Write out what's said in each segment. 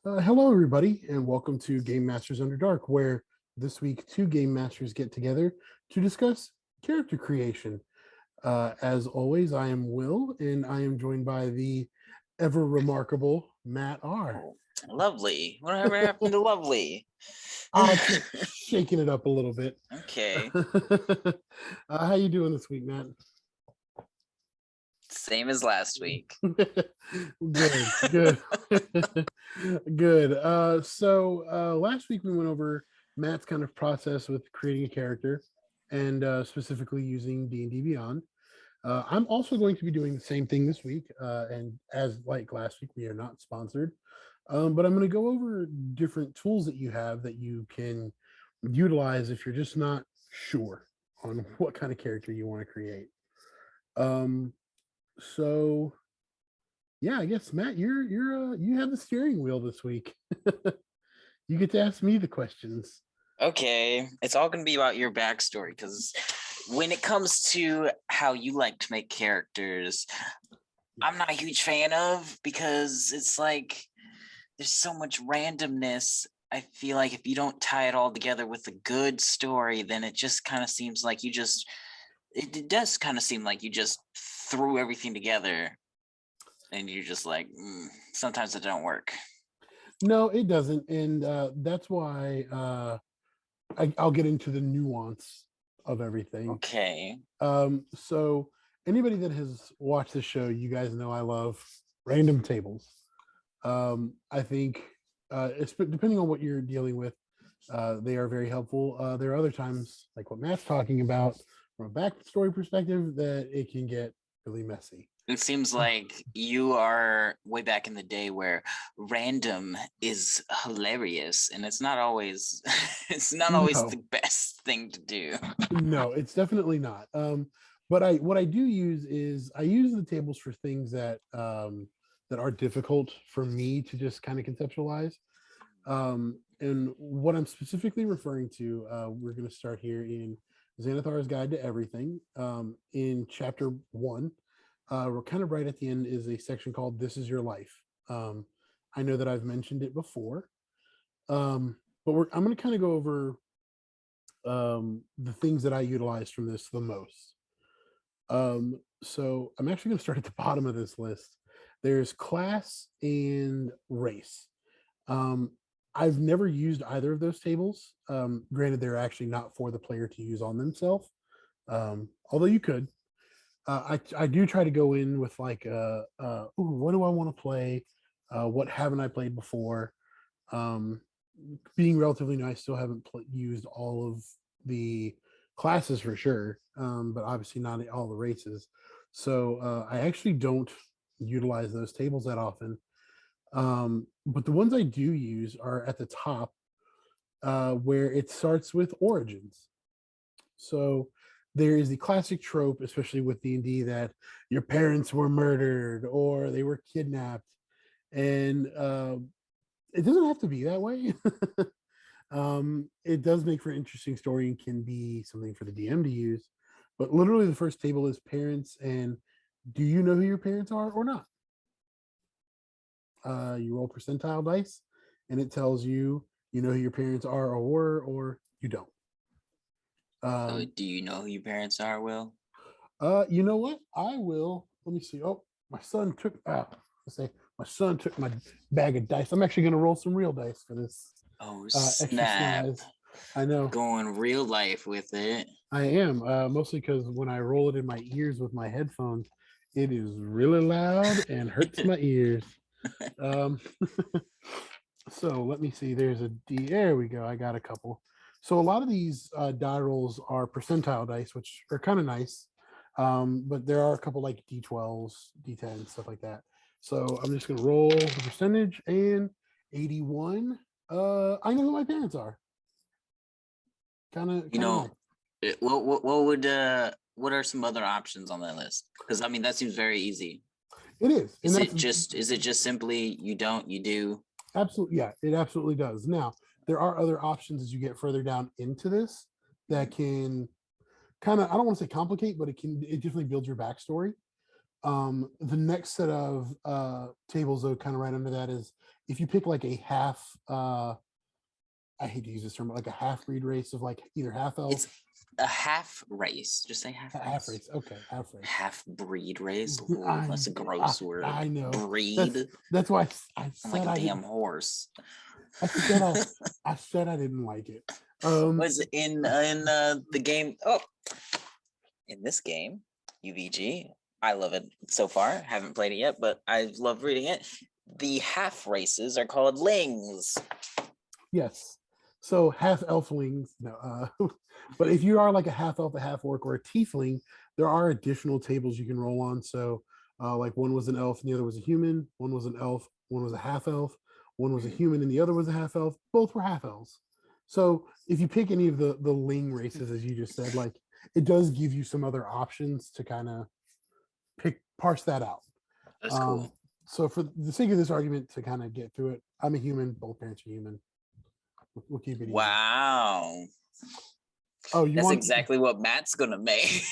Hello, everybody, and welcome to Game Masters Under Dark, where this week two game masters get together to discuss character creation. As always, I am Will, and I am joined by the ever remarkable Matt R. Oh, lovely. Whatever happened to lovely? Shaking it up a little bit. Okay. How you doing this week, Matt? Same as last week. Good. Good. So last week we went over Matt's kind of process with creating a character and specifically using D&D Beyond. I'm also going to be doing the same thing this week. And as like last week, we are not sponsored. But I'm going to go over different tools that you have that you can utilize if you're just not sure on what kind of character you want to create. So yeah, I guess Matt, you have the steering wheel this week. You get to ask me the questions. Okay. It's all going to be about your backstory, because when it comes to how you like to make characters, I'm not a huge fan of, because it's like there's so much randomness. I feel like if you don't tie it all together with a good story, then it just kind of seems like it does kind of seem like you just threw everything together and you're just like, sometimes it don't work. No, it doesn't. And that's why I'll get into the nuance of everything. Okay. So anybody that has watched the show, you guys know I love random tables. I think it's depending on what you're dealing with, they are very helpful. There are other times, like what Matt's talking about, from a backstory perspective, that it can get really messy. It seems like you are way back in the day where random is hilarious, and it's not always the best thing to do. No, it's definitely not. But what I do use is I use the tables for things that that are difficult for me to just kind of conceptualize. And what I'm specifically referring to, we're going to start here in Xanathar's Guide to Everything. In chapter 1, we're kind of right at the end is a section called This Is Your Life. I know that I've mentioned it before, but I'm going to kind of go over the things that I utilize from this the most. So I'm actually going to start at the bottom of this list. There's class and race. I've never used either of those tables. Granted, they're actually not for the player to use on themselves, although you could. I do try to go in with like, what do I want to play? What haven't I played before? Being relatively new, I still haven't used all of the classes for sure, but obviously not all the races. So I actually don't utilize those tables that often. But the ones I do use are at the top, where it starts with origins. So there is the classic trope, especially with D&D, that your parents were murdered or they were kidnapped, and it doesn't have to be that way. It does make for an interesting story and can be something for the DM to use. But literally, the first table is parents, and do you know who your parents are or not? You roll percentile dice, and it tells you know who your parents are or were, or you don't. Do you know who your parents are, Will? You know what? I will. Let me see. Oh, my son took. My son took my bag of dice. I'm actually going to roll some real dice for this. Oh, snap! I know. Going real life with it. I am mostly because when I roll it in my ears with my headphones, it is really loud and hurts my ears. So let me see. There's a D. There we go. I got a couple. So a lot of these die rolls are percentile dice, which are kind of nice. But there are a couple like D12s, D10s, stuff like that. So I'm just gonna roll the percentage, and 81. I know who my parents are. Kind of. What are some other options on that list? Because I mean, that seems very easy. It is. Is it just simply you don't, you do? Absolutely, yeah, it absolutely does. Now, there are other options as you get further down into this that can kind of, I don't want to say complicate, but it definitely builds your backstory. The next set of tables, though, kind of right under that is if you pick like a half, I hate to use this term, but like a half breed race of like either half elf. It's a half race. Just say half race. Half race. Okay, half race. Half breed race. Ooh, that's a gross word. I know. Breed. That's why I I'm said like a damn horse. I said I didn't like it. Was in the game? Oh, in this game, UVG. I love it so far. Haven't played it yet, but I love reading it. The half races are called lings. Yes. So half elflings, no. But if you are like a half elf, a half orc, or a tiefling, there are additional tables you can roll on. So, like one was an elf and the other was a human. One was an elf. One was a half elf. One was a human and the other was a half elf. Both were half elves. So if you pick any of the ling races, as you just said, like it does give you some other options to kind of parse that out. That's cool. So for the sake of this argument, to kind of get through it, I'm a human. Both parents are human. We'll keep it easy. Wow. Oh, that's exactly what Matt's gonna make.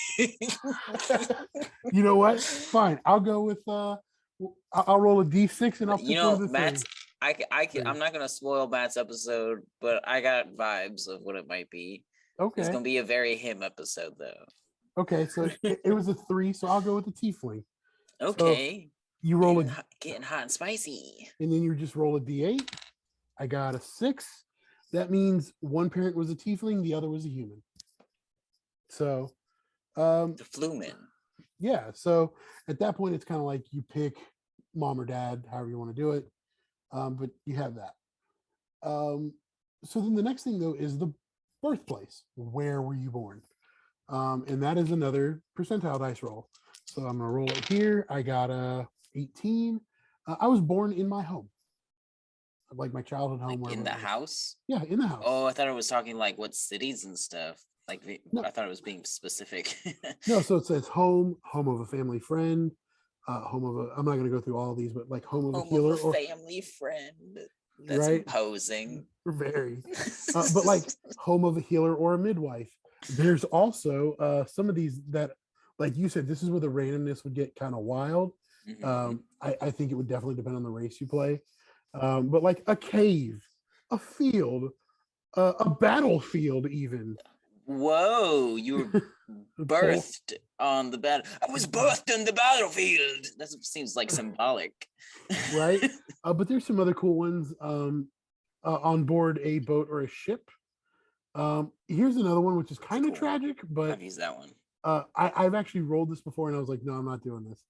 You know what? Fine. I'll go with I'll roll a d6 and I'll pick one of the Matt's three. I'm not gonna spoil Matt's episode, but I got vibes of what it might be. Okay. It's gonna be a very him episode though. Okay, so it was a 3, so I'll go with the tiefling. Okay. So you roll getting hot and spicy. And then you just roll a d8. I got a 6. That means one parent was a tiefling, the other was a human. So the flumen. Yeah. So at that point, it's kind of like you pick mom or dad, however you want to do it. But you have that. So then the next thing though is the birthplace. Where were you born? And that is another percentile dice roll. So I'm gonna roll it here. I got a 18. I was born in my home, like my childhood home. Like in the house? Yeah, in the house. Oh, I thought it was talking like what cities and stuff. Like no. I thought it was being specific. No, so it says home of a family friend, home of a. I'm not going to go through all of these, but like home of a healer or family friend. That's right? Imposing. Very, but like home of a healer or a midwife. There's also some of these that, like you said, this is where the randomness would get kind of wild. Mm-hmm. I think it would definitely depend on the race you play, but like a cave, a field, a battlefield, even. Whoa, you were birthed on the battle. I was birthed in the battlefield. That seems like symbolic. Right? But there's some other cool ones on board a boat or a ship. Here's another one, which is kind of tragic, but I've used that one. I've actually rolled this before and I was like, no, I'm not doing this.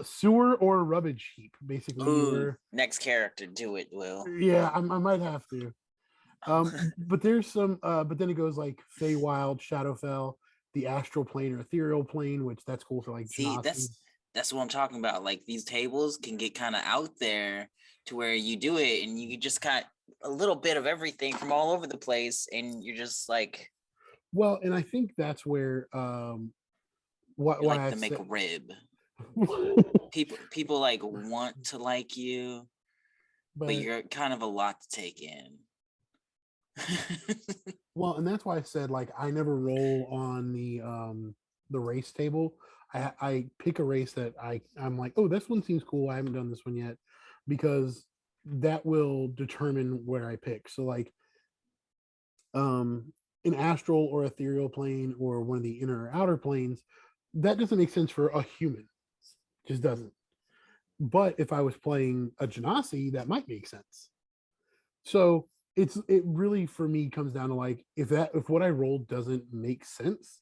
Sewer or rubbish heap, basically. Ooh, next character, do it, Will. Yeah, I might have to. But there's some but then it goes like Feywild, Shadowfell, the astral plane or ethereal plane, which that's cool for like that's what I'm talking about. Like these tables can get kind of out there to where you do it and you just got a little bit of everything from all over the place and you're just like, well, and I think that's where why like to make a rib. people like want to like you, but you're kind of a lot to take in. Well, and that's why I said like I never roll on the race table. I pick a race that I'm like, oh, this one seems cool. I haven't done this one yet, because that will determine where I pick. So like an astral or ethereal plane or one of the inner or outer planes, that doesn't make sense for a human. Just doesn't. But if I was playing a Genasi, that might make sense. So it really for me comes down to like if what I rolled doesn't make sense,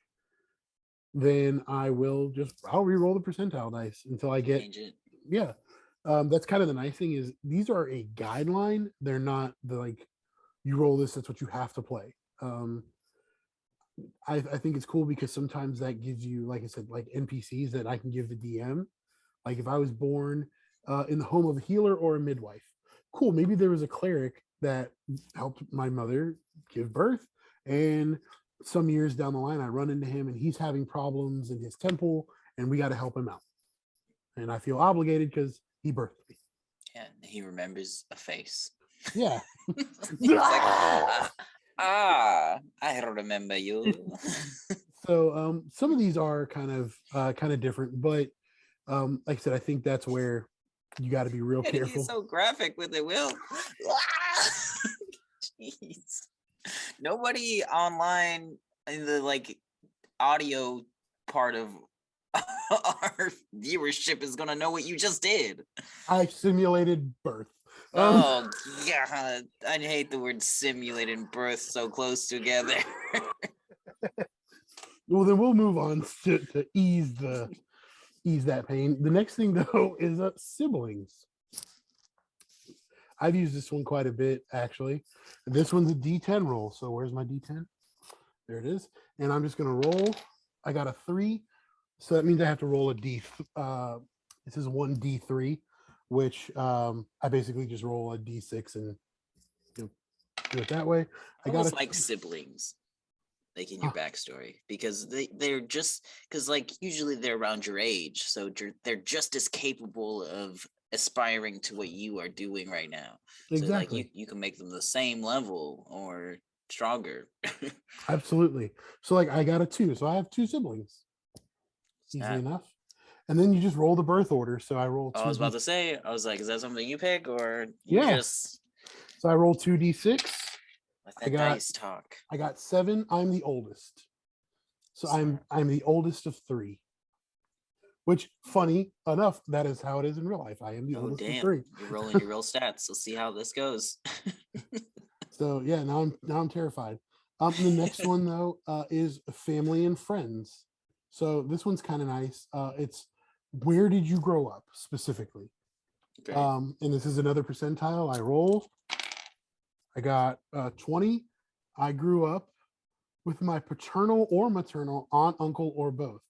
then I'll re-roll the percentile dice until I get yeah. That's kind of the nice thing is these are a guideline. They're not the like you roll this, that's what you have to play. I think it's cool because sometimes that gives you, like I said, like NPCs that I can give the DM. Like if I was born in the home of a healer or a midwife, cool. Maybe there was a cleric that helped my mother give birth, and some years down the line I run into him and he's having problems in his temple and we got to help him out, and I feel obligated because he birthed me. Yeah, he remembers a face. Yeah. Like, I remember you. So some of these are kind of different, but like I said, I think that's where you got to be real Gotta get careful. so graphic with it, Will. Jeez. Nobody online in the like audio part of our viewership is gonna know what you just did. I simulated birth. Oh god, I hate the word simulated and birth so close together. Well, then we'll move on to ease that pain. The next thing though is siblings. I've used this one quite a bit actually. This one's a D10 roll. So where's my D10? There it is. And I'm just gonna roll. I got a 3, so that means I have to roll a D. This is 1D3, which I basically just roll a D6 and do it that way. I got Almost like siblings, like in your backstory, because they're just because like usually they're around your age, so they're just as capable of aspiring to what you are doing right now. Exactly. So like you can make them the same level or stronger. Absolutely. So like I got a 2, so I have 2 siblings. Easy enough. And then you just roll the birth order. So I roll 2. I was about to say, I was like, is that something you pick or you Yeah. just So I roll 2d6. let that dice talk? I got 7. I'm the oldest. So I'm the oldest of 3. Which, funny enough, that is how it is in real life. I am the oldest of 3. You're rolling your real stats. Let's see how this goes. So yeah, now I'm terrified. The next one though is family and friends. So this one's kind of nice. It's where did you grow up specifically? Great. And this is another percentile. I roll. I got 20. I grew up with my paternal or maternal aunt, uncle, or both,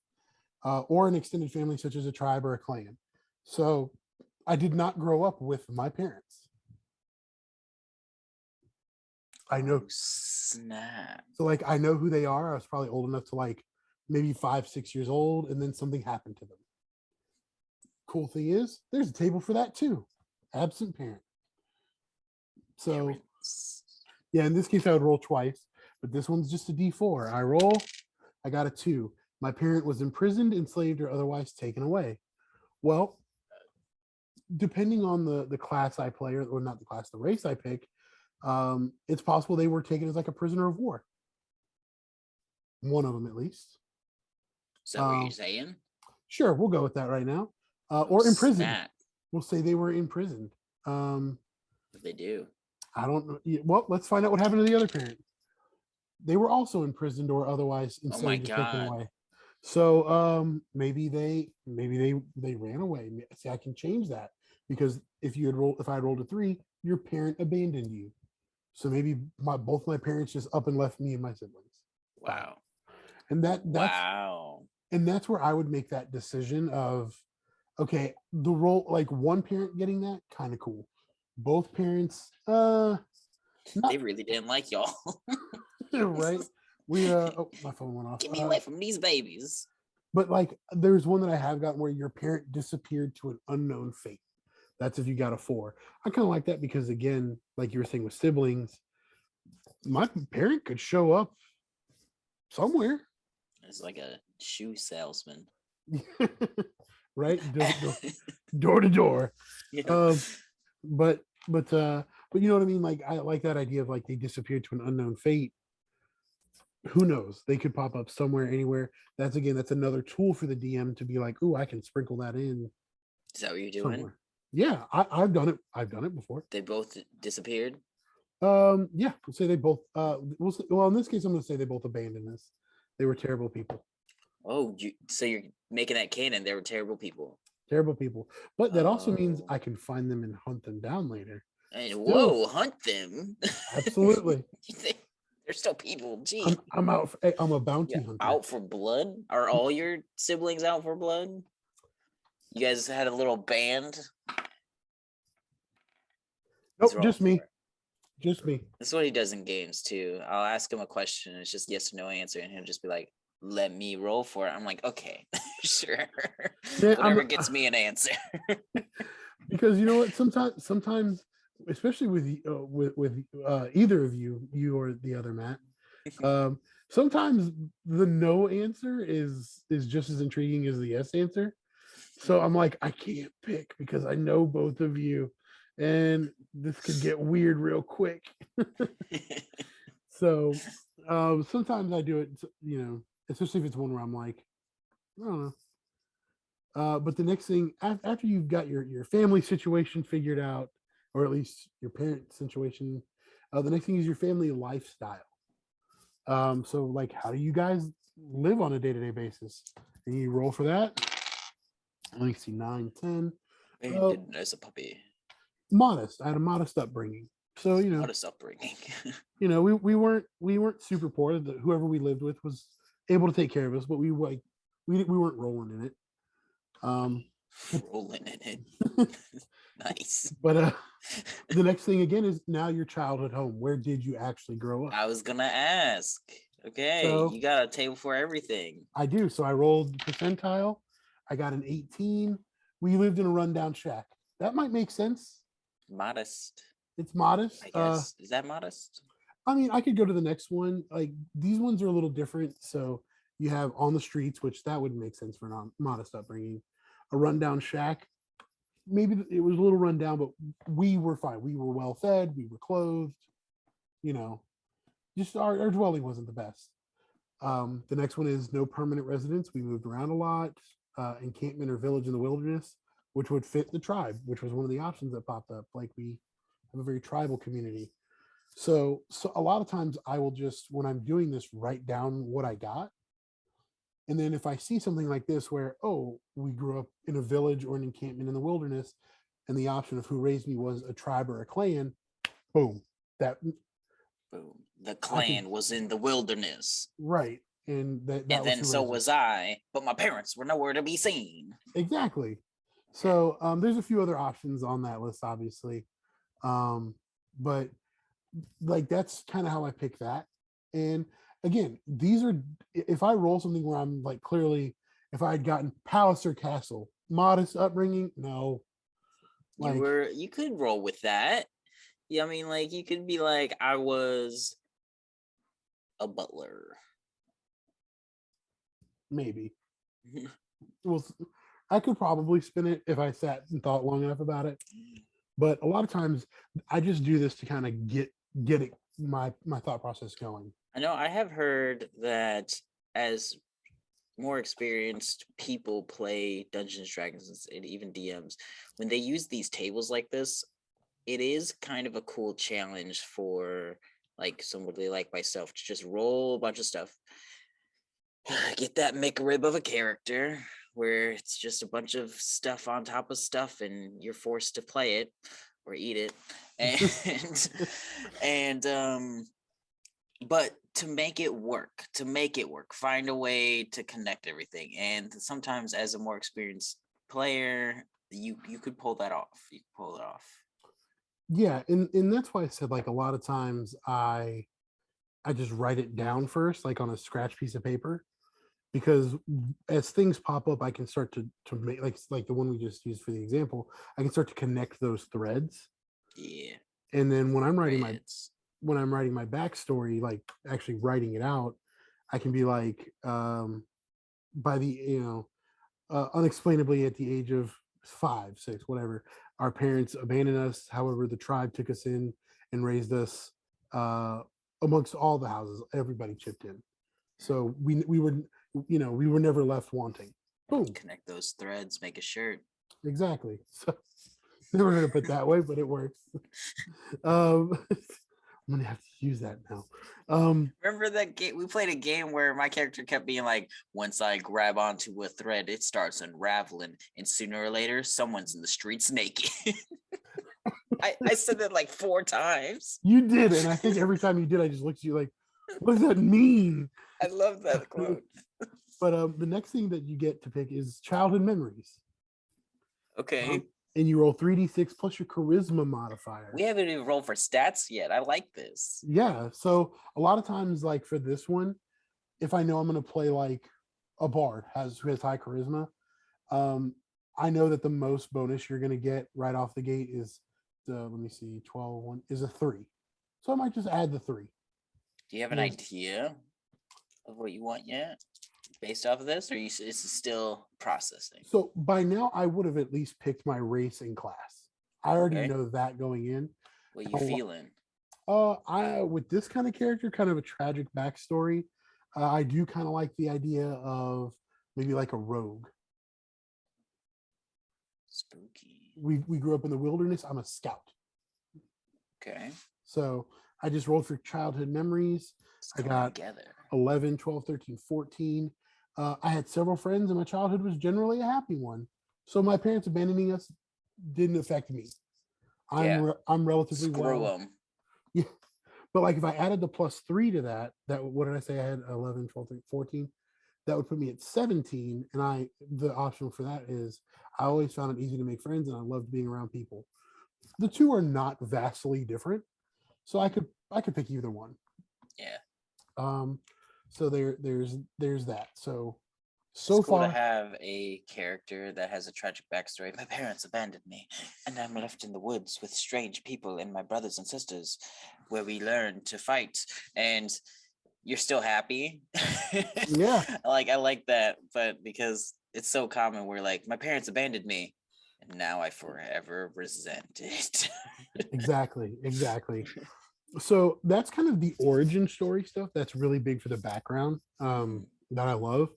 or an extended family such as a tribe or a clan. So I did not grow up with my parents. I know. Snap. So like I know who they are. I was probably old enough to like maybe 5, 6 years old, and then something happened to them. Cool thing is, there's a table for that too. Absent parent. So yeah, in this case I would roll twice, but this one's just a D4. I roll, I got a 2. My parent was imprisoned, enslaved, or otherwise taken away. Well, depending on the class I play, or not the class, the race I pick, it's possible they were taken as like a prisoner of war. One of them, at least. Is that what you're saying? Sure, we'll go with that right now. Or imprisoned. Snap. We'll say they were imprisoned. What they do? I don't know. Well, let's find out what happened to the other parent. They were also imprisoned or otherwise enslaved or taken away. So maybe they ran away. See, I can change that because if I had rolled a 3, your parent abandoned you. So maybe both my parents just up and left me and my siblings. Wow. And that's where I would make that decision of, okay, the role, like one parent getting that, kind of cool. Both parents, they really didn't like y'all. Right? We oh, my phone went off. Get me away from these babies. But like there's one that I have gotten where your parent disappeared to an unknown fate. That's if you got a 4. I kind of like that because again, like you were saying with siblings, my parent could show up somewhere. It's like a shoe salesman. Right? Door to door. Yeah. But you know what I mean? Like I like that idea of like they disappeared to an unknown fate. Who knows? They could pop up somewhere, anywhere. That's another tool for the DM to be like, "Ooh, I can sprinkle that in." Is that what you're doing? Somewhere. Yeah, I've done it. I've done it before. They both disappeared. Yeah, we'll say they both. Well, in this case, I'm going to say they both abandoned us. They were terrible people. Oh, so you're making that canon? They were terrible people. Terrible people, but that also means I can find them and hunt them down later. And whoa, hunt them! Absolutely. They're still people. Gee, I'm out. I'm a bounty hunter. Out for blood? Are all your siblings out for blood? You guys had a little band? Nope, just me. Just me. This is what he does in games too. I'll ask him a question. It's just yes or no answer, and he'll just be like, "Let me roll for it." I'm like, "Okay, sure." Yeah, whatever gets me an answer. Because you know what? Sometimes, especially with either of you or the other Matt, sometimes the no answer is just as intriguing as the yes answer. So I'm like, I can't pick because I know both of you, and this could get weird real quick. So sometimes I do it, especially if it's one where I'm like, I don't know. But the next thing, after you've got your family situation figured out, or at least your parent situation, the next thing is your family lifestyle. So like, how do you guys live on a day to day basis? And you roll for that. Let me see, 9, 10. And did as a puppy. Modest. I had a modest upbringing. So Modest upbringing. we weren't super poor. Whoever we lived with was able to take care of us, but we weren't rolling in it. Rolling in it. Nice. But the next thing again is now your childhood home. Where did you actually grow up? I was gonna ask. Okay, So, you got a table for everything. I do. So I rolled percentile. I got an 18. We lived in a rundown shack. That might make sense. Modest, It's modest. I guess. Is that modest? I mean, I could go to the next one. Like these ones are a little different. So you have on the streets, which that would make sense for non modest upbringing. A rundown shack. Maybe it was a little rundown, but we were fine. We were well fed. We were clothed. You know, just our dwelling wasn't the best. The next one is no permanent residence. We moved around a lot. Encampment or village in the wilderness, which would fit the tribe, which was one of the options that popped up. Like we have a very tribal community. So a lot of times I will just, when I'm doing this, write down what I got. And then if I see something like this where, oh, we grew up in a village or an encampment in the wilderness, and the option of who raised me was a tribe or a clan, boom, that Boom. The I could, clan was in the wilderness. right. And that And was then who so raised me. was I, but my parents were nowhere to be seen. Exactly. So there's a few other options on that list, obviously. But like that's kind of how I pick that. And again, these are, if I roll something where I'm like clearly, if I had gotten palace or castle, modest upbringing, no. Like You could roll with that. Yeah, I mean, like you could be like, I was a butler. maybe. Well, I could probably spin it if I sat and thought long enough about it. But a lot of times I just do this to kind of get it my thought process going. I know I have heard that as more experienced people play Dungeons Dragons and even DMs, when they use these tables like this, it is kind of a cool challenge for like somebody like myself to just roll a bunch of stuff, get that McRib of a character where it's just a bunch of stuff on top of stuff and you're forced to play it or eat it. And but to make it work, find a way to connect everything. And sometimes as a more experienced player, you could pull that off. You could pull it off. Yeah, and that's why I said like a lot of times I just write it down first, like on a scratch piece of paper, because as things pop up, I can start to make like the one we just used for the example. I can start to connect those threads, Yeah. and then Threads. when I'm writing my backstory, like actually writing it out, I can be like, by the unexplainably at the age of 5, 6, whatever, our parents abandoned us. However, the tribe took us in and raised us. Uh, Amongst all the houses, everybody chipped in. So we were we were never left wanting. Boom. Connect those threads, make a shirt. Exactly. So never heard it put that way, but it works. I'm gonna have to use that now. Remember that game? We played a game where my character kept being like, once I grab onto a thread, it starts unraveling, and sooner or later, someone's in the streets naked. I said that like 4 times. You did, and I think every time you did, I just looked at you like, what does that mean? I love that quote. But the next thing that you get to pick is childhood memories. Okay. And you roll 3d6 plus your charisma modifier. We haven't even rolled for stats yet. I like this. Yeah. So a lot of times, like for this one, if I know I'm going to play like a bard who has high charisma, I know that the most bonus you're going to get right off the gate is let me see, 12 1 is a 3. So I might just add the 3. Do you have an idea? of what you want yet, based off of this, or is still processing? So by now, I would have at least picked my race and class. I already Okay, know that going in. what you feeling? I with this kind of character, kind of a tragic backstory. I do kind of like the idea of maybe like a rogue. Spooky. We grew up in the wilderness. I'm a scout, Okay, so I just rolled for childhood memories. it's I coming got together. 11, 12, 13, 14. I had several friends, and my childhood was generally a happy one. So my parents abandoning us didn't affect me. Yeah, I'm relatively screw well. them. Yeah. But like if I added the +3 to that, what did I say? I had 11, 12, 13, 14. That would put me at 17. And the option for that is I always found it easy to make friends and I loved being around people. The two are not vastly different. So I could pick either one. Yeah, Um, so there's that. So it's so cool to far, have a character that has a tragic backstory. My parents abandoned me, and I'm left in the woods with strange people and my brothers and sisters, where we learn to fight. And you're still happy. yeah, I like that, but because it's so common, where like my parents abandoned me, and now I forever resent it. exactly. So that's kind of the origin story stuff. That's really big for the background Mhm. that I love.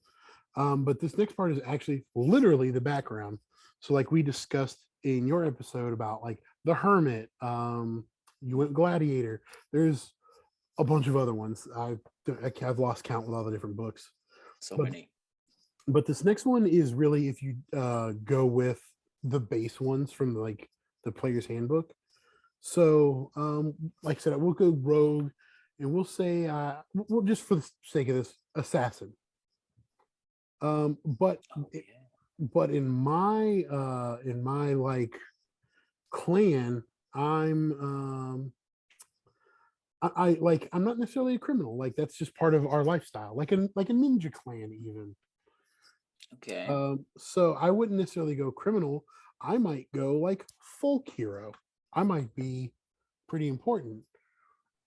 But this next part is actually literally the background. So like we discussed in your episode about like the Hermit, you went Gladiator. There's a bunch of other ones. I've lost count with all the different books. So But many. this next one is really if you go with the base ones from like the player's handbook. So like I said, we'll go rogue, and we'll say we'll just for the sake of this assassin. Um, but Oh yeah. but in my like clan, I'm not necessarily a criminal. Like that's just part of our lifestyle, like a ninja clan even. Okay. So I wouldn't necessarily go criminal. I might go like folk hero. I might be pretty important.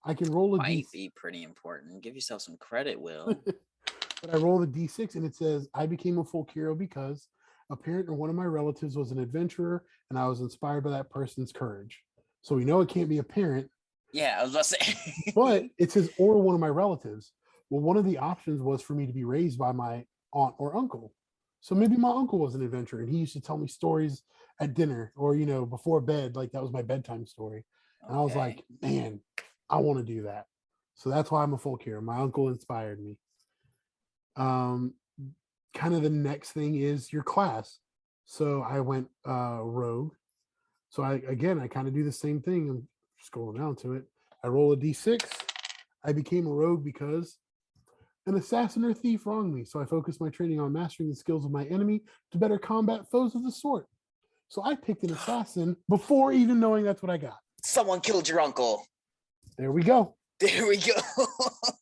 I can roll a d, Might be pretty important. Give yourself some credit, Will. but I roll the d6 and it says I became a folk hero because a parent or one of my relatives was an adventurer and I was inspired by that person's courage. So we know it can't be a parent, Yeah, I was about to say. but it says or one of my relatives. Well, one of the options was for me to be raised by my aunt or uncle. So maybe my uncle was an adventurer and he used to tell me stories at dinner or before bed, like that was my bedtime story. And I was Okay. like, man, I want to do that. So that's why I'm a folk hero. My uncle inspired me. Um, Kind of the next thing is your class. So I went rogue. So I kind of do the same thing. I'm scrolling down to it. I roll a d6. I became a rogue because an assassin or thief wronged me. So I focused my training on mastering the skills of my enemy to better combat foes of the sort. So I picked an assassin before even knowing that's what I got. Someone killed your uncle. There we go. There we go.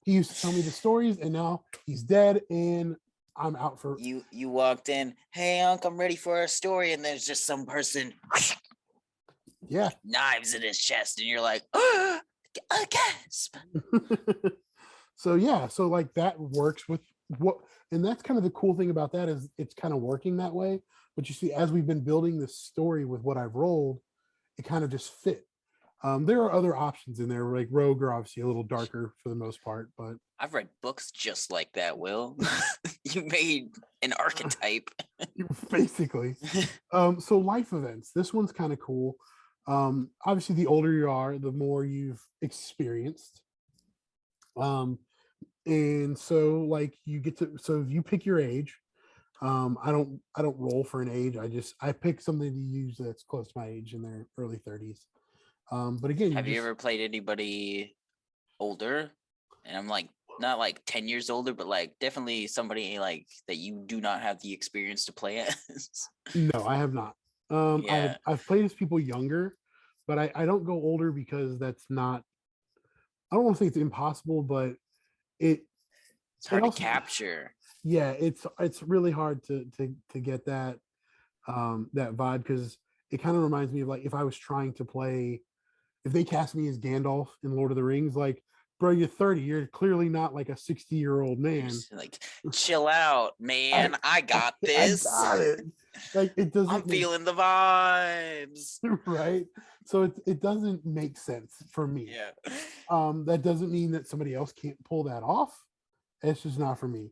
He used to tell me the stories, and now he's dead, and I'm out for. You walked in. Hey, Unc, I'm ready for a story, and there's just some person Yeah. knives in his chest, and you're like, a gasp. So yeah, so like that works with what, and that's kind of the cool thing about that is it's kind of working that way. But you see, as we've been building this story with what I've rolled, it kind of just fit. There are other options in there, like Rogue are obviously a little darker for the most part, but I've read books just like that, Will. You made an archetype. basically. So life events. This one's kind of cool. Obviously, the older you are, the more you've experienced. Um, and so like you get to so if you pick your age. I don't roll for an age. I pick something to use that's close to my age in their early 30s. But again, Have you ever played anybody older? And I'm like, not like 10 years older, but like definitely somebody like that you do not have the experience to play as. no, I have not. Yeah, I've played as people younger, but I don't go older because that's not. I don't want to say it's impossible, but it it's it hard to also capture. yeah, it's really hard to get that vibe because it kind of reminds me of like if I was trying to play if they cast me as Gandalf in Lord of the Rings, like bro, you're 30. You're clearly not like a 60-year-old man. Like, chill out, man. I got I this. got it. Like it I'm doesn't make feeling the vibes. right. So it doesn't make sense for me. Yeah. That doesn't mean that somebody else can't pull that off. It's just not for me.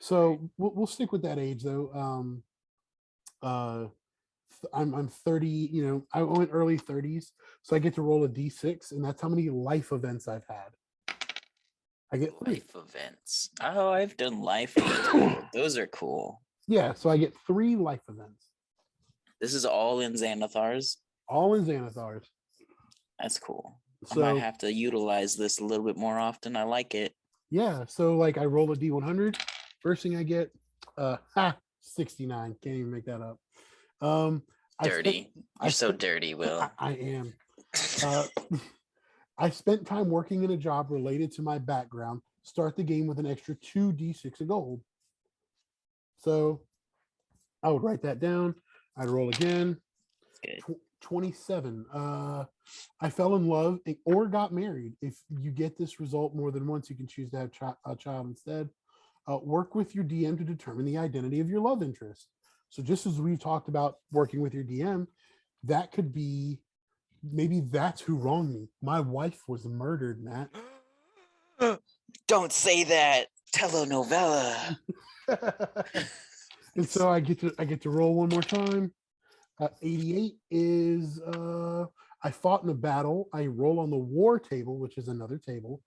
So we'll stick with that age though. Uh, I'm 30. You know, I went early 30s, so I get to roll a d6, and that's how many life events I've had. I get 3. Life events. Oh, I've done life events. Those are cool. Yeah, so I get 3 life events, This is all in Xanathars. all in Xanathars. That's cool. I So might have to utilize this a little bit more often. I like it. yeah, so like I roll a d100. First thing I get, 69. Can't even make that up. Dirty. You're so dirty, Will. I am. I spent time working in a job related to my background. Start the game with an extra 2d6 of gold. So I would write that down. I'd roll again. That's good. 27. I fell in love or got married. If you get this result more than once, you can choose to have a child instead. Work with your DM to determine the identity of your love interest. So just as we've talked about working with your DM, that could be, maybe that's who wronged me. My wife was murdered, Matt. Don't say that. Telenovela. And so I get to roll one more time. 88 is I fought in a battle. I roll on the war table, which is another table,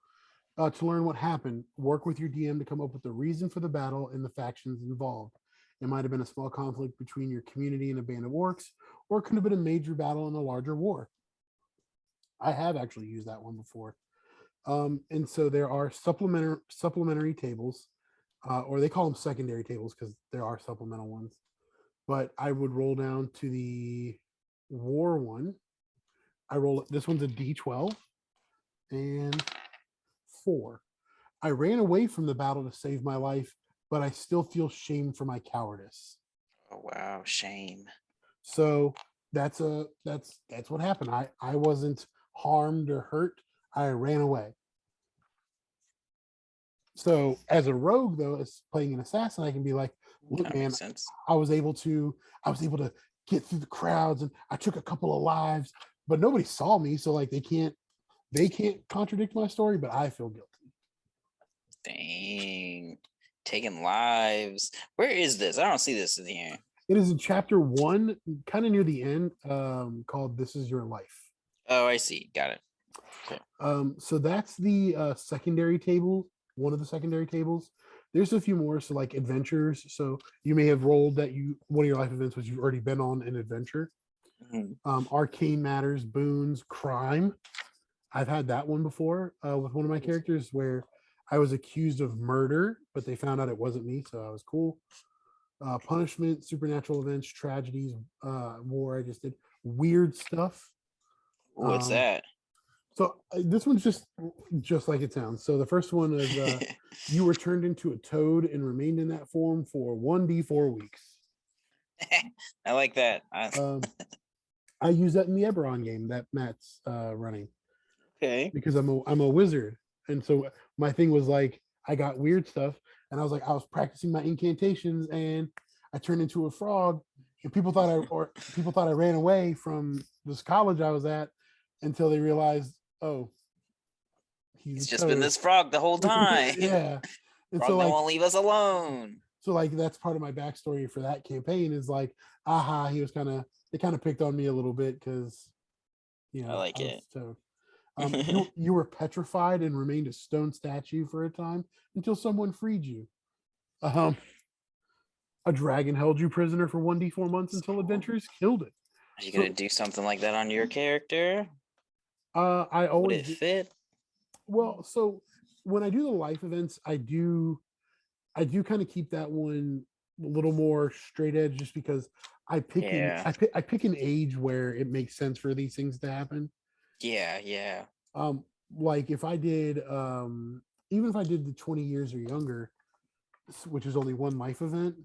to learn what happened. Work with your DM to come up with the reason for the battle and the factions involved. It might have been a small conflict between your community and a band of orcs, or it could have been a major battle in a larger war. I have actually used that one before. And so there are supplementary tables, or they call them secondary tables because there are supplemental ones. But I would roll down to the war one. I roll this one's a D12 and 4. I ran away from the battle to save my life, but I still feel shame for my cowardice. Oh wow, shame. So that's what happened. I wasn't harmed or hurt. I ran away. So as a rogue, though, as playing an assassin, I can be like, look, That man, makes sense. I was able to get through the crowds, and I took a couple of lives, but nobody saw me, so like they can't contradict my story, but I feel guilty. Dang. Taking lives. Where is this? I don't see this in here. It is in chapter 1, kind of near the end, called "This Is Your Life." Oh, I see. Got it. Okay. So that's the secondary table. One of the secondary tables. There's a few more, so like adventures. So you may have rolled that one of your life events was you've already been on an adventure. Mm-hmm. Arcane matters, boons, crime. I've had that one before with one of my characters where I was accused of murder, but they found out it wasn't me, so I was cool. Punishment, supernatural events, tragedies, war. I just did weird stuff. What's that? So this one's just like it sounds. So the first one is you were turned into a toad and remained in that form for 1d4 weeks. I like that. I use that in the Eberron game that Matt's running. Okay. Because I'm a wizard, and so my thing was like I got weird stuff, and I was practicing my incantations, and I turned into a frog, and people thought I ran away from this college I was at until they realized, oh, he's just been this frog the whole time. Yeah. And frog so like, won't leave us alone. So like that's part of my backstory for that campaign is like, aha, they kind of picked on me a little bit because I like it. So you were petrified and remained a stone statue for a time until someone freed you. A dragon held you prisoner for 1d4 months until adventurers killed it. Are you gonna do something like that on your character? I always would it fit? Well, so when I do the life events, I do kind of keep that one a little more straight edge, just because I pick an age where it makes sense for these things to happen. Yeah. Like if I did, even if I did the 20 years or younger, which is only one life event,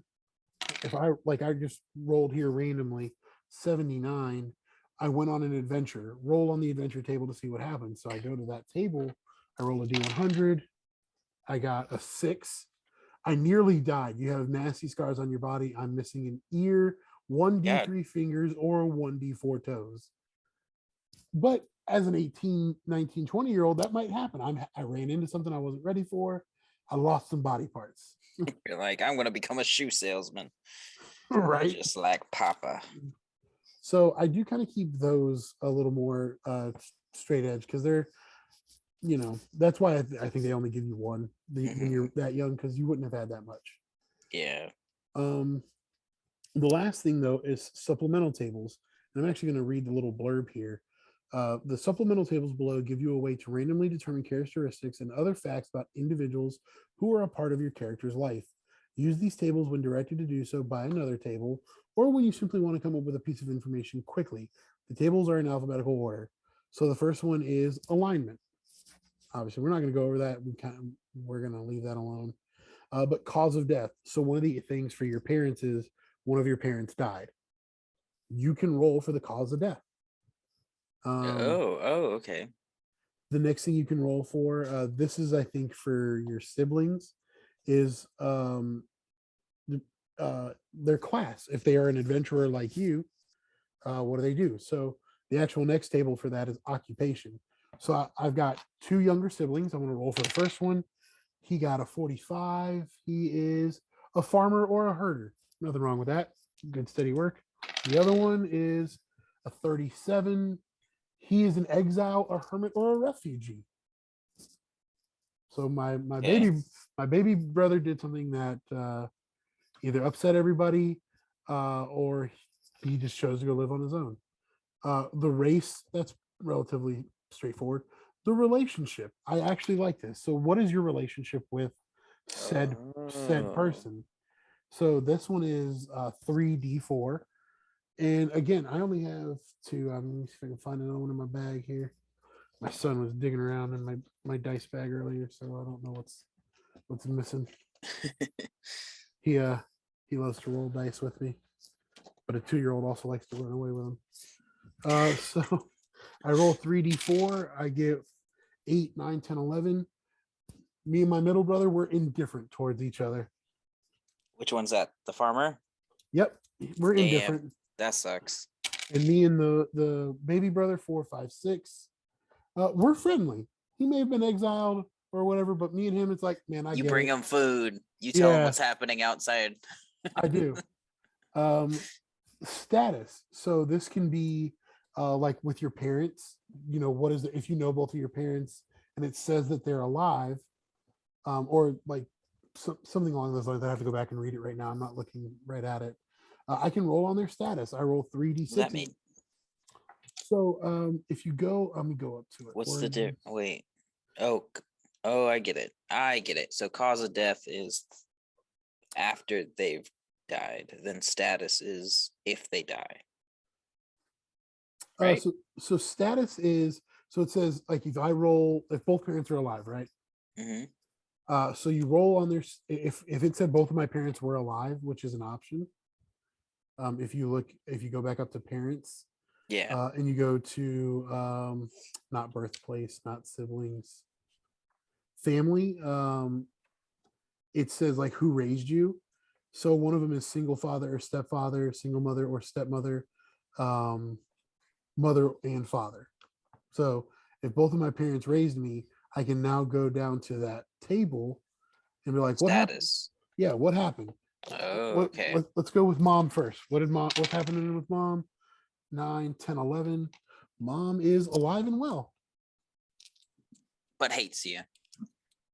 if I just rolled here randomly 79, I went on an adventure, roll on the adventure table to see what happens. So I go to that table, I roll a D100. I got a 6. I nearly died. You have nasty scars on your body. I'm missing an ear, one God. D3 fingers, or one D4 toes. But as an 18, 19, 20-year-old, that might happen. I ran into something I wasn't ready for. I lost some body parts. You're like, I'm gonna become a shoe salesman, Right. just like Papa. So I do kind of keep those a little more straight edge because they're, that's why I think they only give you one when you're that young, because you wouldn't have had that much. Yeah. The last thing though is supplemental tables. And I'm actually going to read the little blurb here. The supplemental tables below give you a way to randomly determine characteristics and other facts about individuals who are a part of your character's life. Use these tables when directed to do so by another table, or when you simply want to come up with a piece of information quickly. The tables are in alphabetical order. So the first one is alignment. Obviously, we're not going to go over that. We're going to leave that alone. But cause of death. So one of the things for your parents is one of your parents died. You can roll for the cause of death. Okay. The next thing you can roll for, this is, I think, for your siblings, is their class. If they are an adventurer like you, what do? So the actual next table for that is occupation. So I've got 2 younger siblings. I'm going to roll for the first one. He got a 45. He is a farmer or a herder. Nothing wrong with that. Good, steady work. The other one is a 37. He is an exile, a hermit, or a refugee. So my baby brother did something that either upset everybody or he just chose to go live on his own. The race, that's relatively straightforward. The relationship, I actually like this. So what is your relationship with said person? So this one is 3d4. And again, I only have 2. Let me see if I can find another one in my bag here. My son was digging around in my dice bag earlier, so I don't know what's missing. He loves to roll dice with me, but a 2-year-old also likes to run away with him. So I roll 3d4. I get 8, 9, 10, 11. Me and my middle brother were indifferent towards each other. Which one's that? The farmer? Yep, we're Damn, indifferent. that sucks. And me and the baby brother, 4, 5, 6, we're friendly. He may have been exiled or whatever, but me and him, it's like, man, You bring him food. You tell him what's happening outside. I do. Status. So this can be like with your parents. What is it if you know both of your parents and it says that they're alive, or like something along those lines. I have to go back and read it right now. I'm not looking right at it. I can roll on their status. I roll 3d6. That mean? So if you go, let me go up to it. What's the difference? Wait. Oh, I get it. So cause of death is after they've died. Then status is if they die. Right? So status is, so it says like if both parents are alive, right? Mm-hmm. So you roll on their, if it said both of my parents were alive, which is an option. If you go back up to parents, and you go to not birthplace, not siblings, family, it says like who raised you. So one of them is single father or stepfather, single mother or stepmother, mother and father. So if both of my parents raised me, I can now go down to that table and be like, what happened? Yeah, what happened? Okay. Let's go with mom first. What's happening with mom? 9, 10, 11. Mom is alive and well. But hates you.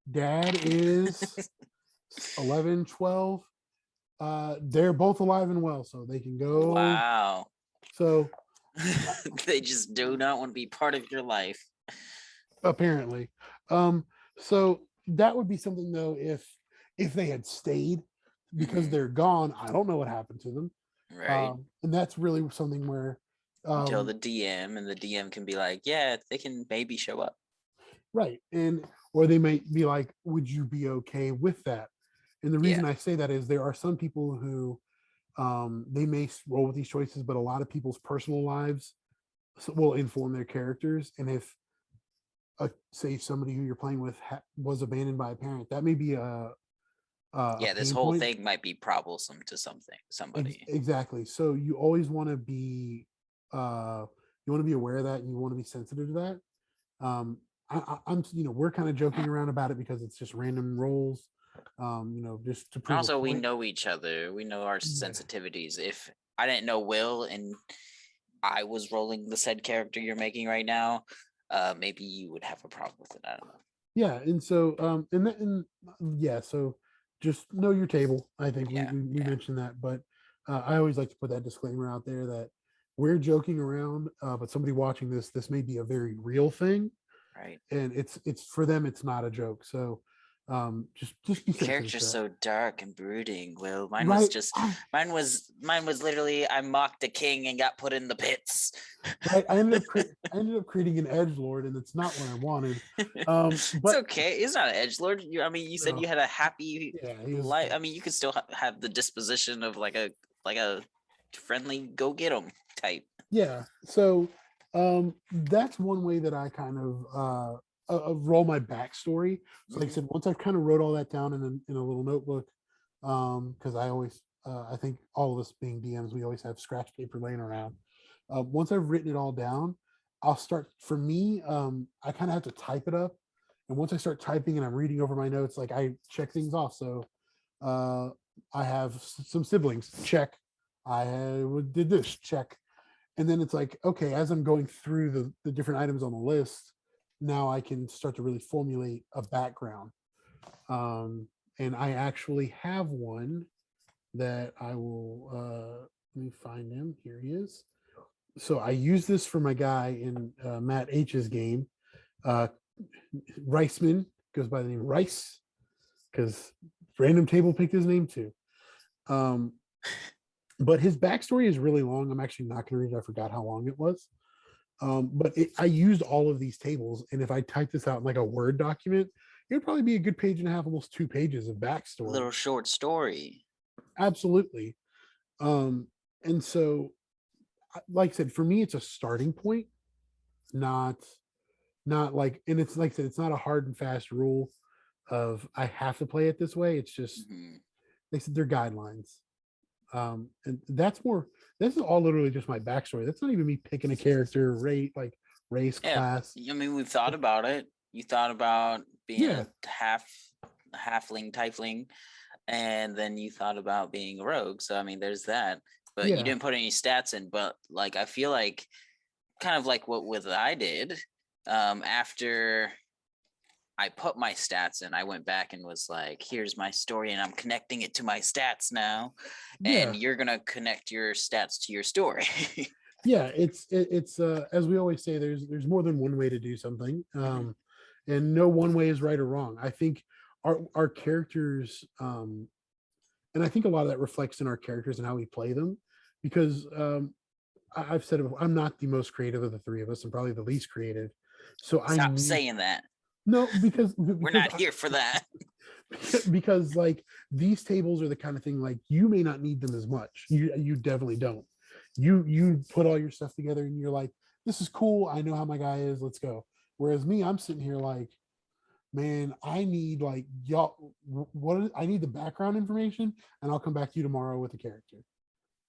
Dad is 11, 12. They're both alive and well, so they can go. Wow. So they just do not want to be part of your life. Apparently. So that would be something though, if they had stayed, because they're gone, I don't know what happened to them. Right. And that's really something where tell the DM, and the DM can be like, yeah, they can maybe show up. Right. Or they might be like, would you be okay with that? And the reason I say that is there are some people who they may roll with these choices, but a lot of people's personal lives will inform their characters. And if say somebody who you're playing with was abandoned by a parent. That may be a Yeah, this pain whole point. thing might be troublesome to somebody. Exactly. So you always want to be you want to be aware of that, and you want to be sensitive to that. I'm we're kind of joking around about it because it's just random rolls, just to And prove a also, we point. know each other. We know our Yeah. sensitivities. If I didn't know Will and I was rolling the said character you're making right now, maybe you would have a problem with it. I don't know. Yeah, and so yeah, so just know your table. I think Yeah, we yeah, mentioned that, but I always like to put that disclaimer out there that we're joking around, but somebody watching this may be a very real thing, right. and it's for them. It's not a joke. So just be Your sensitive character's to that. so dark and brooding. Will Right. mine was literally I mocked a king and got put in the pits. Right. I ended up creating an edge lord, and it's not what I wanted. It's But okay. He's not an edge lord. I mean, you said no, you had a happy yeah, he was. life. I mean, you could still have the disposition of like a friendly go get 'em type. Yeah. So that's one way that I kind of roll my backstory. So like I Mhm. said, once I've kind of wrote all that down in a little notebook, because I always I think all of us being DMs, we always have scratch paper laying around. Once I've written it all down, I'll start. For me, I kind of have to type it up, and once I start typing and I'm reading over my notes, like I check things off. So uh, I have some siblings. Check. Did this. Check. And then it's like, okay, as I'm going through the different items on the list, now I can start to really formulate a background. Um, and I actually have one that I will let me find him. Here he is. So I use this for my guy in Matt H's game. Uh, Riceman goes by the name Rice because random table picked his name too. Um, but his backstory is really long. I'm actually not going to read it. I forgot how long it was. I used all of these tables, and if I type this out in like a Word document, it would probably be a good page and a half, almost 2 pages of Little backstory. short story. Absolutely. Um, and so, like I said, for me, it's a starting point, not like, and it's like I said, it's not a hard and fast rule of I have to play it this way. It's just Mhm. they said they're guidelines. And that's more. This is all literally just my backstory. That's not even me picking a character, rate like race, Yeah, class. I mean, we've thought about it. You thought about being Yeah, a halfling, tiefling, and then you thought about being a rogue. So I mean, there's that. But you yeah. didn't put any stats in. But like, I feel like kind of like what I did. After I put my stats in, I went back and was like, here's my story, and I'm connecting it to my stats now. Yeah, And you're gonna connect your stats to your story. yeah. It's as we always say, there's more than one way to do something, Mhm. and no one way is right or wrong. I think our characters, and I think a lot of that reflects in our characters and how we play them, because I've said it before, I'm not the most creative of the three of us. I'm probably the least creative. So I Stop need saying that. no We're not here for that. because like these tables are the kind of thing like you may not need them as much. You definitely don't. You put all your stuff together and you're like, this is cool. I know how my guy is. Let's go. Whereas me, I'm sitting here like, man, I need like y'all. I need the background information, and I'll come back to you tomorrow with a character.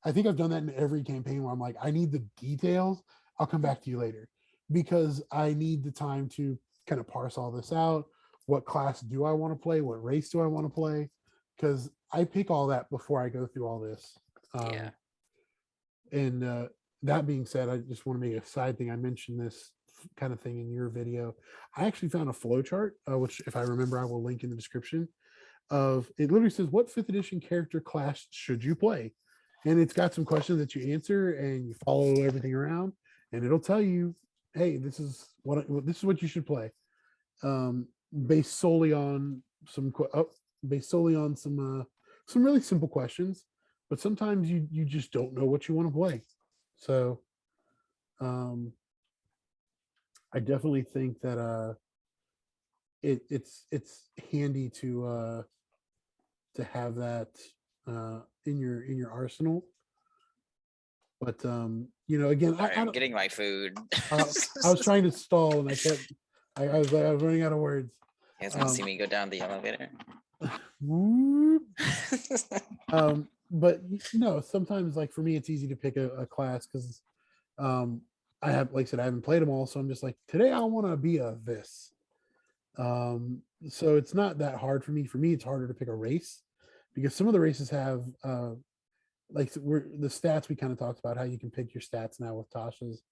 I think I've done that in every campaign where I'm like, I need the details. I'll come back to you later because I need the time to kind of parse all this out. What class do I want to play? What race do I want to play? Because I pick all that before I go through all this. Yeah. Um, and that being said, I just want to make a side thing. I mentioned this kind of thing in your video. I actually found a flow chart, which, if I remember, I will link in the description. Of it literally says, "What fifth edition character class should you play?" And it's got some questions that you answer, and you follow everything around, and it'll tell you, "Hey, this is what you should play." Um, based solely on based solely on some really simple questions, but sometimes you just don't know what you want to play. So um, I definitely think that it's handy to have that in your arsenal. But again, Sorry, I'm getting my food. I was trying to stall and I kept I was like, I was running out of words. You guys want to see me go down the elevator? Whoop. But no, sometimes like for me, it's easy to pick a class because um, I have, like I said, I haven't played them all, so I'm just like, today I want to be a this. So it's not that hard for me. For me, it's harder to pick a race because some of the races have like the stats we kind of talked about how you can pick your stats now with Tasha's,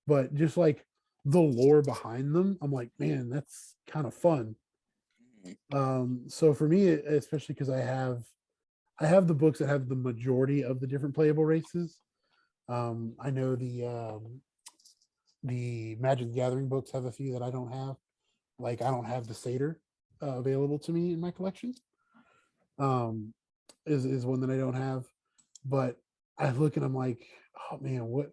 but just like the lore behind them, I'm like, man, that's kind of fun. So for me, especially because I have the books that have the majority of the different playable races. I know the Magic the Gathering books have a few that I don't have. Like I don't have the Satyr available to me in my collection. Um, is one that I don't have, but I look and I'm like, oh man, what?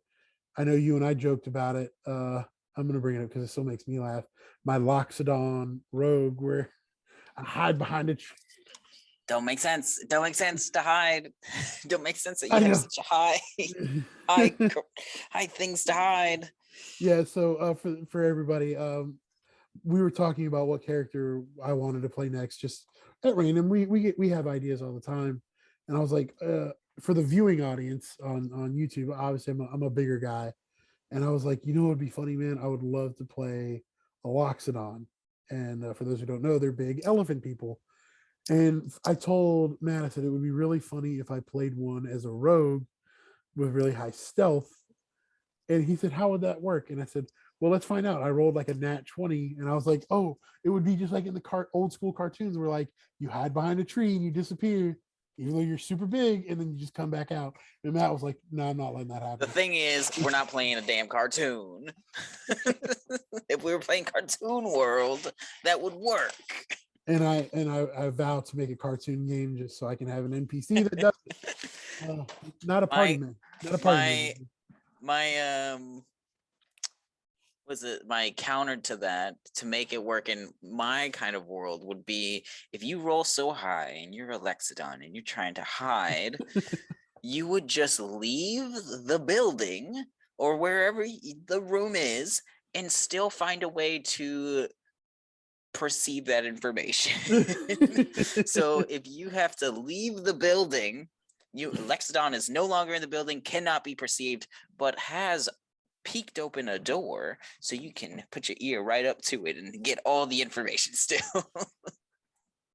I know you and I joked about it. I'm gonna bring it up because it still makes me laugh. My Loxodon Rogue, where I hide behind a tree. Don't make sense. Don't make sense to hide. Don't make sense that you I have know. such a high things to hide. Yeah. So for everybody, we were talking about what character I wanted to play next, just at random. We have ideas all the time, and I was like, for the viewing audience on YouTube, obviously I'm a bigger guy, and I was like, you know, what would be funny, man. I would love to play a Loxodon, and for those who don't know, they're big elephant people. And I told Matt, I said it would be really funny if I played one as a rogue with really high stealth. And he said, how would that work? And I said, well, let's find out. I rolled like a nat 20 and I was like, oh, it would be just like in the old school cartoons where like you hide behind a tree and you disappear, even though you're super big, and then you just come back out. And Matt was like, no, I'm not letting that happen. The thing is, we're not playing a damn cartoon. If we were playing Cartoon World, that would work. And I vow to make a cartoon game just so I can have an NPC that does it. Not a party man. Not a party man. My was it my counter to that to make it work in my kind of world would be if you roll so high and you're a Lexodon and you're trying to hide, you would just leave the building or wherever the room is and still find a way to perceive that information. So if you have to leave the building, Lexodon is no longer in the building, cannot be perceived, but has peeked open a door so you can put your ear right up to it and get all the information still.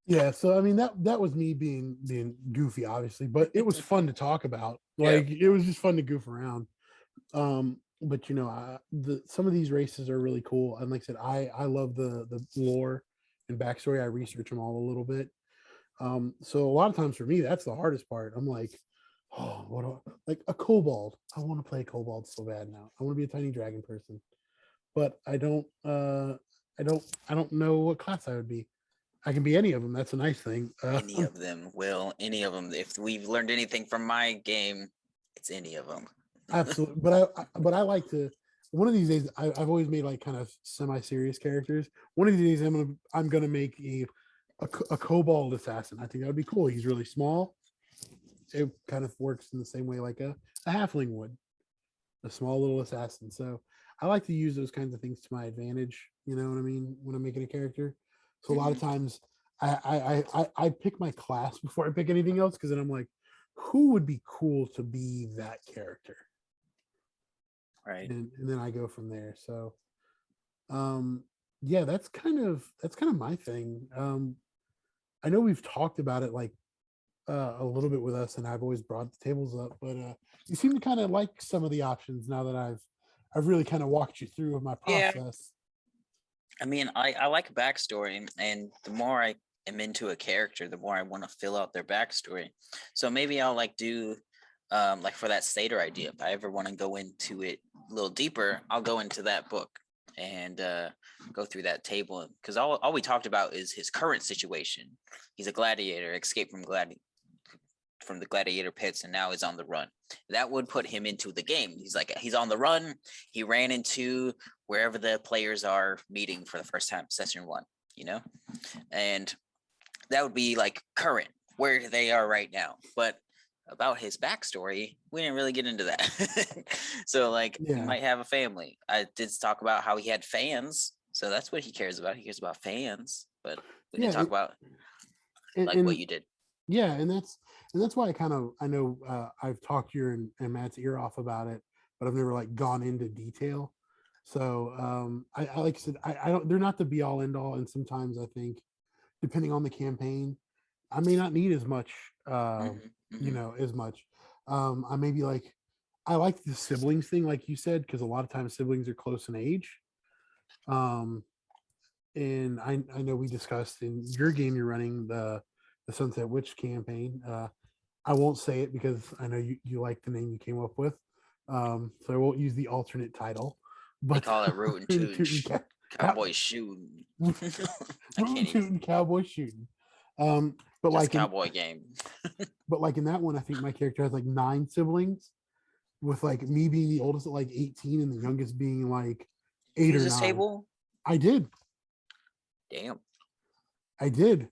Yeah, so I mean that was me being goofy, obviously, but it was fun to talk about. Like it was just fun to goof around. But you know, some of these races are really cool, and like I said, I love the lore and backstory. I research them all a little bit. So a lot of times for me, that's the hardest part. I'm like, oh, like a kobold. I want to play kobold so bad now. I want to be a tiny dragon person, but I don't. I don't know what class I would be. I can be any of them. That's a nice thing. Any of them, Will. Any of them. If we've learned anything from my game, it's any of them. Absolutely, but I like to. One of these days, I've always made like kind of semi-serious characters. One of these days, I'm gonna make a kobold assassin. I think that would be cool. He's really small. It kind of works in the same way like a halfling would, a small little assassin. So I like to use those kinds of things to my advantage. You know what I mean when I'm making a character. So a lot of times I pick my class before I pick anything else because then I'm like, who would be cool to be that character? Right. And then I go from there. So yeah, that's kind of my thing. I know we've talked about it like a little bit with us, and I've always brought the tables up, but you seem to kind of like some of the options now that I've really kind of walked you through my process. I mean, I like backstory, and the more I am into a character, the more I want to fill out their backstory. So maybe I'll like do like for that Satyr idea, if I ever want to go into it a little deeper, I'll go into that book and go through that table, because all we talked about is his current situation. He's a gladiator, escaped from the gladiator pits, and now is on the run. That would put him into the game. He's on the run. He ran into wherever the players are meeting for the first time, session 1, you know, and that would be like current where they are right now. But about his backstory, we didn't really get into that. So like he might have a family. I did talk about how he had fans. So that's what he cares about. He cares about fans. But we Yeah, can talk about like and what you did. yeah, and that's why I know I've talked your and Matt's ear off about it, but I've never like gone into detail. So I like I said, I don't, they're not the be all end all, and sometimes I think depending on the campaign, I may not need as much you know, as much. I may be like, I like the siblings thing, like you said, because a lot of times siblings are close in age. Um, and I know we discussed in your game you're running the Sunset Witch campaign. I won't say it because I know you like the name you came up with. So I won't use the alternate title. They But call it rootin' tootin', cowboy shooting. I rootin' can't even. tootin' cowboy shooting. But Just like in cowboy game. that one, I think my character has like 9 siblings, with like me being the oldest at like 18 and the youngest being like 8 Use or this 9. table. I did. Damn. I did.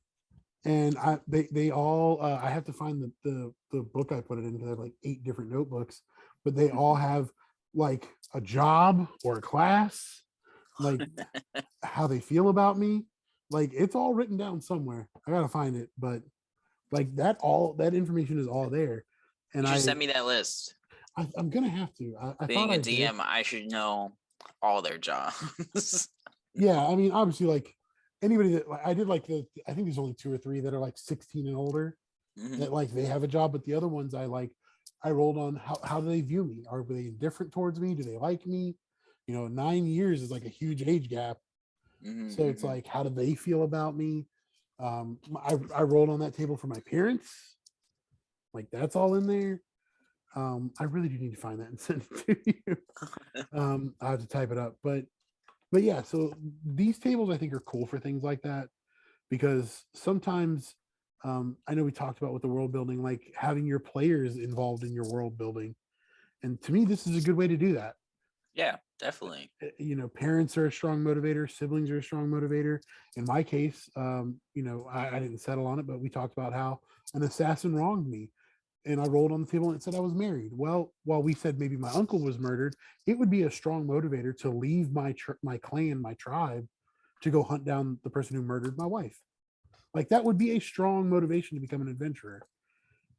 And they all I have to find the book I put it in because I have like 8 different notebooks, but they all have like a job or a class, like how they feel about me. Like it's all written down somewhere. I gotta find it, but like that information is all there. And You should send me that list. I'm gonna have to. I thought Being a I did. DM, I should know all their jobs. Yeah, I mean, obviously, like anybody that like, I did like I think there's only 2 or 3 that are like 16 and older that like they have a job, but the other ones I rolled on how do they view me? Are they indifferent towards me? Do they like me? You know, 9 years is like a huge age gap. So it's like, how do they feel about me? I rolled on that table for my parents. Like that's all in there. I really do need to find that and send it to you. I have to type it up, but yeah, so these tables I think are cool for things like that because sometimes I know we talked about with the world building, like having your players involved in your world building. And to me, this is a good way to do that. Yeah, definitely. You know, parents are a strong motivator, siblings are a strong motivator. In my case, you know, I didn't settle on it, but we talked about how an assassin wronged me. And I rolled on the table and it said I was married. Well, while we said maybe my uncle was murdered, it would be a strong motivator to leave my clan, my tribe, to go hunt down the person who murdered my wife. Like that would be a strong motivation to become an adventurer.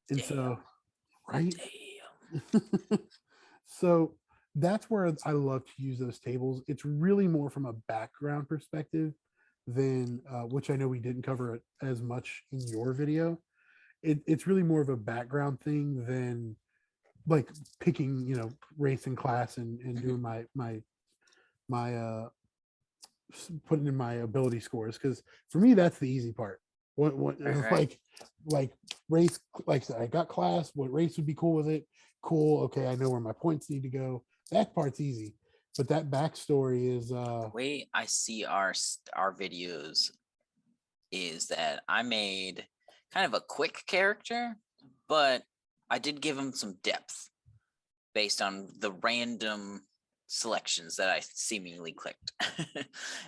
And so, right? So that's where I love to use those tables. It's really more from a background perspective than which I know we didn't cover as much in your video. It's really more of a background thing than like picking, you know, race and class and doing my putting in my ability scores, because for me that's the easy part. What Right. like race, like I said, I got class, what race would be cool with it, cool, okay, I know where my points need to go, that part's easy, but that backstory is The way I see our videos is that I made kind of a quick character, but I did give him some depth based on the random selections that I seemingly clicked.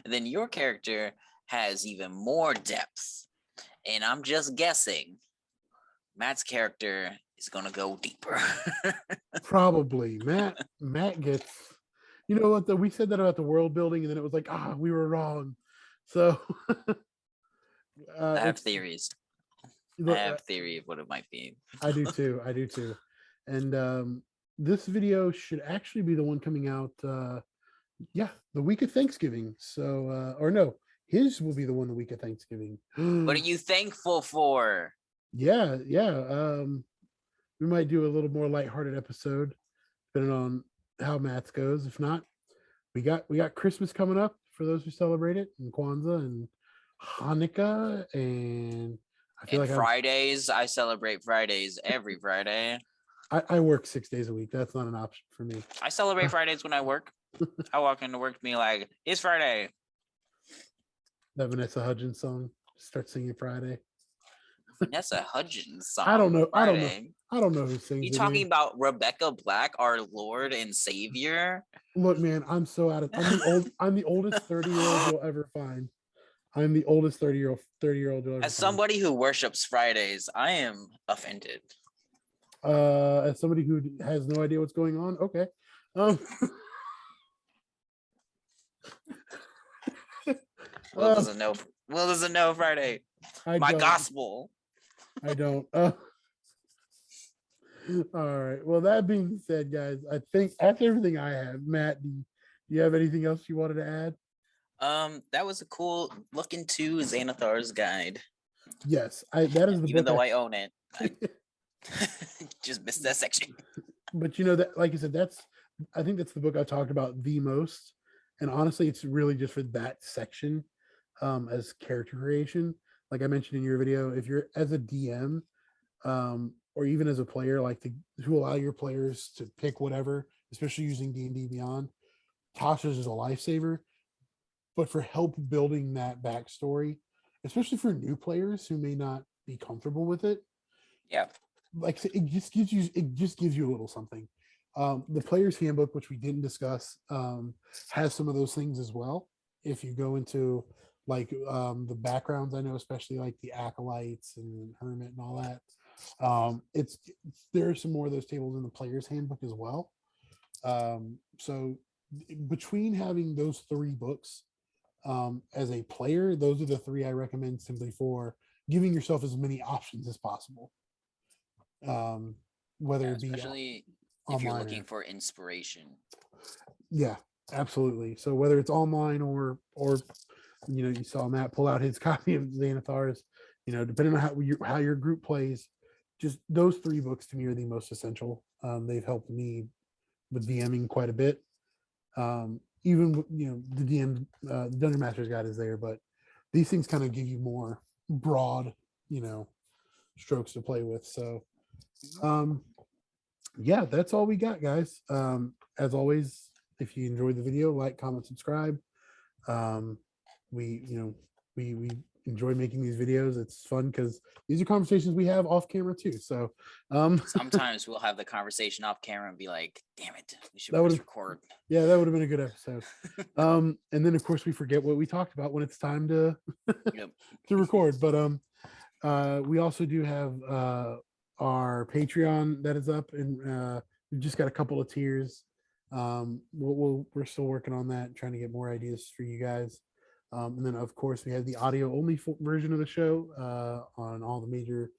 And then your character has even more depth. And I'm just guessing Matt's character is going to go deeper. probably Matt gets, you know what, though, we said that about the world building and then it was like, we were wrong. So I have it's theories. I look, have theory of what it might be. I do too. I do too. And this video should actually be the one coming out. Yeah, the week of Thanksgiving. So, or no, his will be the one the week of Thanksgiving. What are you thankful for? Yeah, yeah. We might do a little more lighthearted episode, depending on how Matt's goes. If not, we got Christmas coming up for those who celebrate it, and Kwanzaa and Hanukkah, and I feel And like Fridays, I celebrate Fridays every Friday. I work 6 days a week. That's not an option for me. I celebrate Fridays when I work. I walk into work to be like, it's Friday. That Vanessa Hudgens song. Start singing Friday. Vanessa Hudgens song. I don't know. Friday. I don't know who sings You it. talking Man. about Rebecca Black, our Lord and Savior? Look, man, I'm so out of. I'm the oldest 30-year-old you'll ever find. I'm the oldest 30-year-old you'll ever As find. somebody who worships Fridays, I am offended. As somebody who has no idea what's going on, okay. Will doesn't know. Will doesn't know Friday. My gospel. I don't. All right. Well, that being said, guys, I think that's everything I have. Matt, do you have anything else you wanted to add? That was a cool look into Xanathar's guide. Yes, that is the Even book. though I own it, I just missed that section. But you know that, like I said, I think that's the book I talked about the most. And honestly, it's really just for that section as character creation. Like I mentioned in your video, if you're as a DM or even as a player, like to allow your players to pick whatever, especially using D&D Beyond, Tasha's is a lifesaver. But for help building that backstory, especially for new players who may not be comfortable with it, Yeah, like it just gives you a little something. The player's handbook, which we didn't discuss, has some of those things as well. If you go into like the backgrounds, I know especially like the acolytes and hermit and all that. There are some more of those tables in the player's handbook as well. So between having those 3 books as a player, those are the 3 I recommend simply for giving yourself as many options as possible. Whether it be especially if you're looking for inspiration. Yeah, absolutely. So whether it's online or you saw Matt pull out his copy of Xanathar's, depending on how your group plays, just those 3 books to me are the most essential. They've helped me with DMing quite a bit. Even the DM Dungeon Master's Guide is there, but these things kind of give you more broad, strokes to play with. So yeah, that's all we got, guys. As always, if you enjoyed the video, like, comment, subscribe. We enjoy making these videos. It's fun because these are conversations we have off camera too. So sometimes we'll have the conversation off camera and be like, damn it, we should record. Yeah, that would have been a good episode. And then of course we forget what we talked about when it's time to to record. But we also do have our Patreon that is up, and we've just got a couple of tiers. We're still working on that, trying to get more ideas for you guys. And then of course we have the audio only version of the show on all the major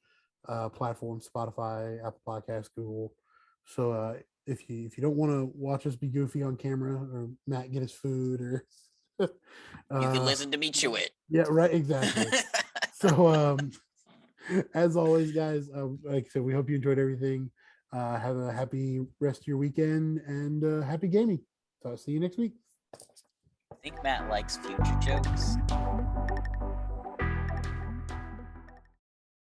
platforms: Spotify, Apple Podcasts, Google. So if you don't want to watch us be goofy on camera, or Matt get his food, or you can listen to me chew it. Yeah, right, exactly. So as always, guys, like I said, we hope you enjoyed everything. Have a happy rest of your weekend, and happy gaming. So I'll see you next week. I think Matt likes future jokes.